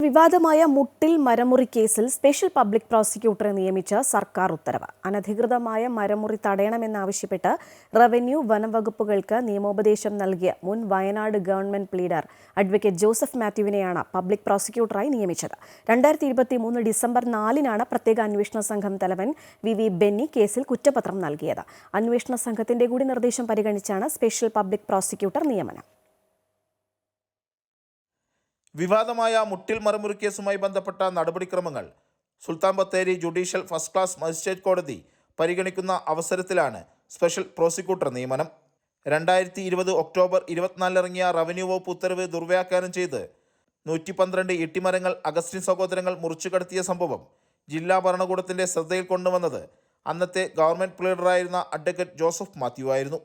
വിവാദമായ മുട്ടിൽ മരമുറി കേസിൽ special public പ്രോസിക്യൂട്ടറെ നിയമിച്ച സർക്കാർ ഉത്തരവ്. അനധികൃതമായ മരമുറി തടയണമെന്നാവശ്യപ്പെട്ട് റവന്യൂ വനംവകുപ്പുകൾക്ക് നിയമോപദേശം നൽകിയ മുൻ Wayanad government pleader advocate Joseph മാത്യുവിനെയാണ് പബ്ലിക് പ്രോസിക്യൂട്ടറായി നിയമിച്ചത്. 2023 ഡിസംബർ 4-നാണ് പ്രത്യേക അന്വേഷണ സംഘം തലവൻ വി ബെന്നി കേസിൽ കുറ്റപത്രം നൽകിയത്. അന്വേഷണ സംഘത്തിന്റെ കൂടി നിർദ്ദേശം പരിഗണിച്ചാണ് സ്പെഷ്യൽ പബ്ലിക് പ്രോസിക്യൂട്ടർ നിയമനം. വിവാദമായ മുട്ടിൽ മരമുറി കേസുമായി ബന്ധപ്പെട്ട നടപടിക്രമങ്ങൾ Sultan Bathery judicial first class magistrate കോടതി പരിഗണിക്കുന്ന അവസരത്തിലാണ് സ്പെഷ്യൽ പ്രോസിക്യൂട്ടർ നിയമനം. 2020 ഒക്ടോബർ 24 ഇറങ്ങിയ റവന്യൂ വകുപ്പ് ഉത്തരവ് ദുർവ്യാഖ്യാനം ചെയ്ത് 112 ഇട്ടിമരങ്ങൾ അഗസ്റ്റിൻ സഹോദരങ്ങൾ മുറിച്ചു കടത്തിയ സംഭവം ജില്ലാ ഭരണകൂടത്തിന്റെ ശ്രദ്ധയിൽ കൊണ്ടുവന്നത് അന്നത്തെ ഗവൺമെന്റ് പ്ലീഡറായിരുന്ന അഡ്വക്കേറ്റ് ജോസഫ് മാത്യു ആയിരുന്നു.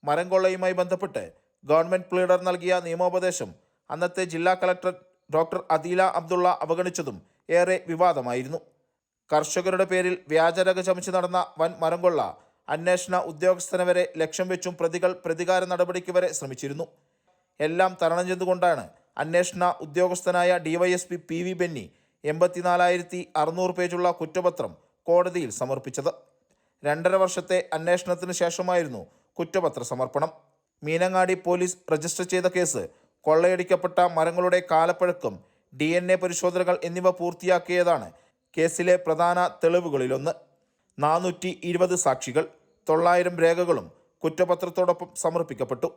മരം കൊള്ളയുമായി ബന്ധപ്പെട്ട് ഗവൺമെന്റ് പ്ലീഡർ നൽകിയ നിയമോപദേശം അന്നത്തെ ജില്ലാ കളക്ടർ ഡോക്ടർ അദീല അബ്ദുള്ള അവഗണിച്ചതും ഏറെ വിവാദമായിരുന്നു. കർഷകരുടെ പേരിൽ വ്യാജരേഖ ചമച്ച് നടന്ന വൻ മരംകൊള്ള അന്വേഷണ ഉദ്യോഗസ്ഥനെ വരെ ലക്ഷ്യം വെച്ചും പ്രതികൾ പ്രതികാര നടപടിക്ക് വരെ ശ്രമിച്ചിരുന്നു. എല്ലാം തരണം ചെയ്തുകൊണ്ടാണ് അന്വേഷണ ഉദ്യോഗസ്ഥനായ ഡിവൈഎസ്പി വി ബെന്നി 84,600 പേജുള്ള കുറ്റപത്രം കോടതിയിൽ സമർപ്പിച്ചത്. 2.5 വർഷത്തെ അന്വേഷണത്തിന് ശേഷമായിരുന്നു കുറ്റപത്ര സമർപ്പണം. മീനങ്ങാടി പോലീസ് രജിസ്റ്റർ ചെയ്ത കേസ് കൊള്ളയടിക്കപ്പെട്ട മരങ്ങളുടെ കാലപ്പഴക്കം, DNA പരിശോധനകൾ എന്നിവ പൂർത്തിയാക്കിയതാണ് കേസിലെ പ്രധാന തെളിവുകളിലൊന്ന്. 420 സാക്ഷികൾ, 900 രേഖകളും കുറ്റപത്രത്തോടൊപ്പം സമർപ്പിക്കപ്പെട്ടു.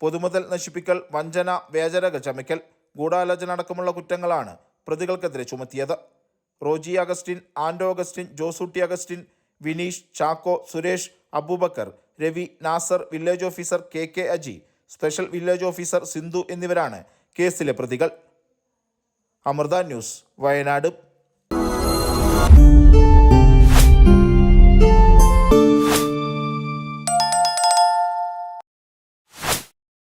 പൊതുമുതൽ നശിപ്പിക്കൽ, വഞ്ചന, വ്യാജരേഖ ചമയ്ക്കൽ, ഗൂഢാലോചന അടക്കമുള്ള കുറ്റങ്ങളാണ് പ്രതികൾക്കെതിരെ ചുമത്തിയത്. Roji Augustine, Anto Augustine, Josootty Augustine, Vineesh, Chacko, Suresh, Abubakar, Ravi, Nasar, village officer K Aji, special village officer Sindhu എന്നിവരാണ് കേസിലെ പ്രതികൾ. അമൃത ന്യൂസ്, വയനാട്.